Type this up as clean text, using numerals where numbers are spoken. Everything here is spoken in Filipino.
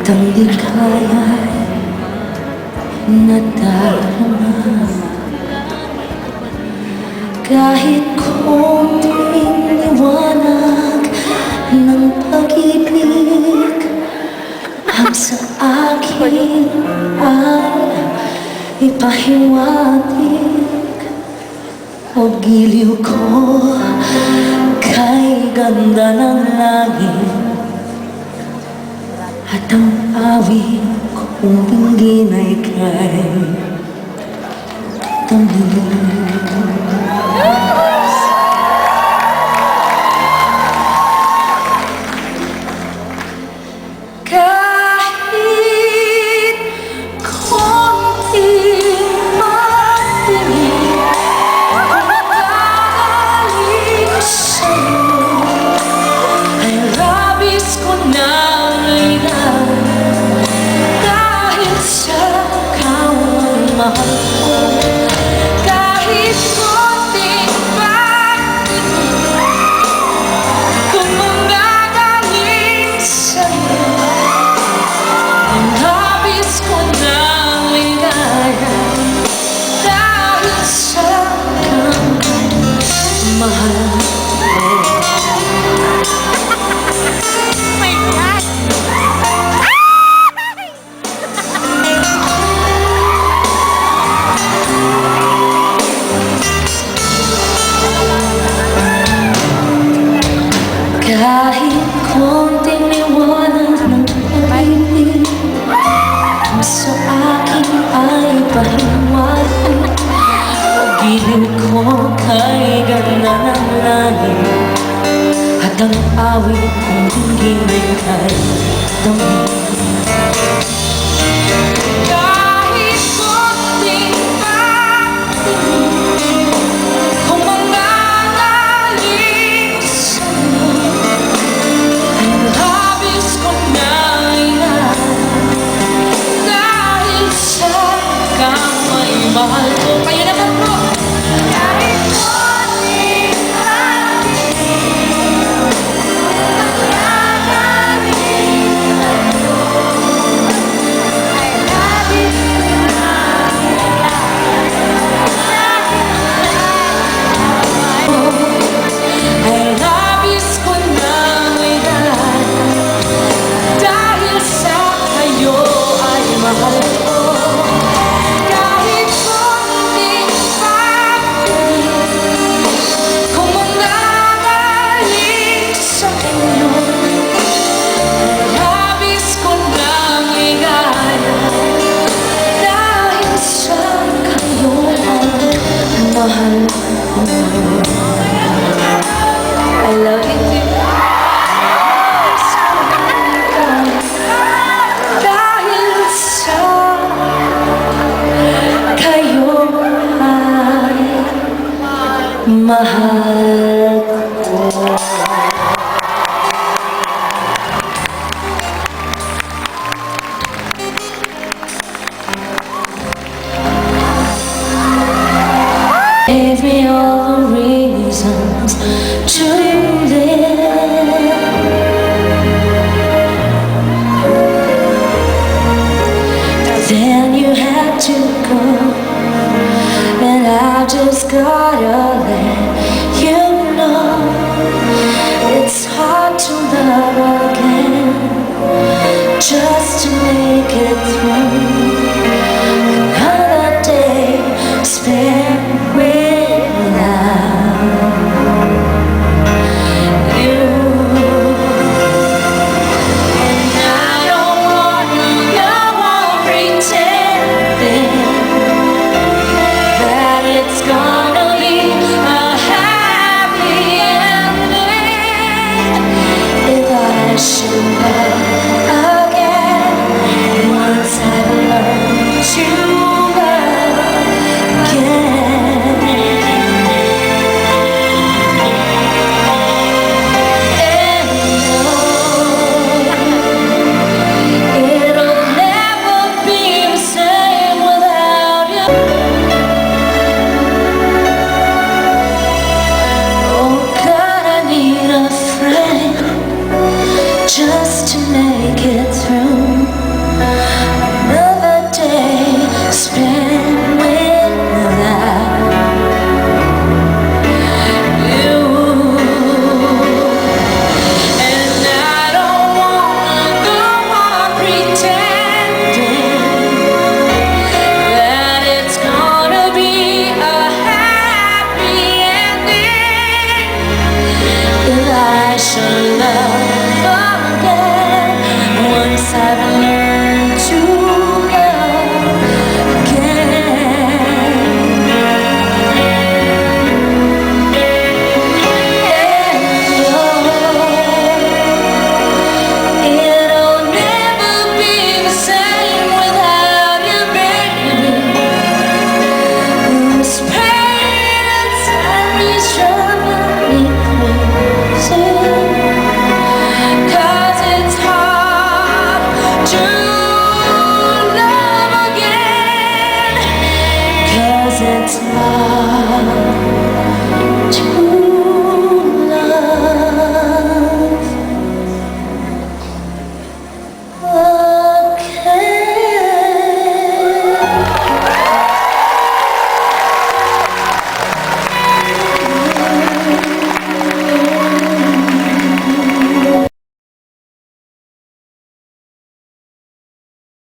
ang ligaya'y nadarama. Kahit konting liwanag ng pag-ibig ang sa akin ay ipahiwatig, o giliw ko kay ganda ng langit, at ang awit kong pinggin ay kay tamis. Kahit konting matingin ang galing sa'yo, ay labis ko nang ligaw, dahil sa ikaw ay mahal ko. Kahit konting patingin kung manggagaling sa'yo, ang labis ko nang ligaya, dahil sa ikaw mahal ko. Kahit konting liwanag ng pag-ibig ang sa akin ay pahiwatig, pag-ibig ko kay ganda ng langit, at ang awit kong pinggin ay kay tamis. Kahit konting patingin kung manggagaling sa'yo, ay labis ko nang ligaw, dahil sa ikaw ay mahal ko. Kayo naman po. Kahit konting patingin kung manggagaling sa'yo, ay labis ko nang ligaw, ay labis ko nang ligaw, dahil sa kayo ay mahal ko. Kahit konting patingin kung manggagaling sa inyo, ay labis ko nang ligaya, dahil sa kayo ay mahal ko. I love you too. Dahil sa kayo ay mahal ko. Gave me all the reasons to live. Then you had to go, and I just gotta let you know it's hard to love again, just to make it through another day spent without you. And I don't wanna go on pretending that it's gonna be a happy ending. If I should love again, once I've learned to love again. And no, it'll never be the same without you. Oh God, I need a friend just to love again. Once I've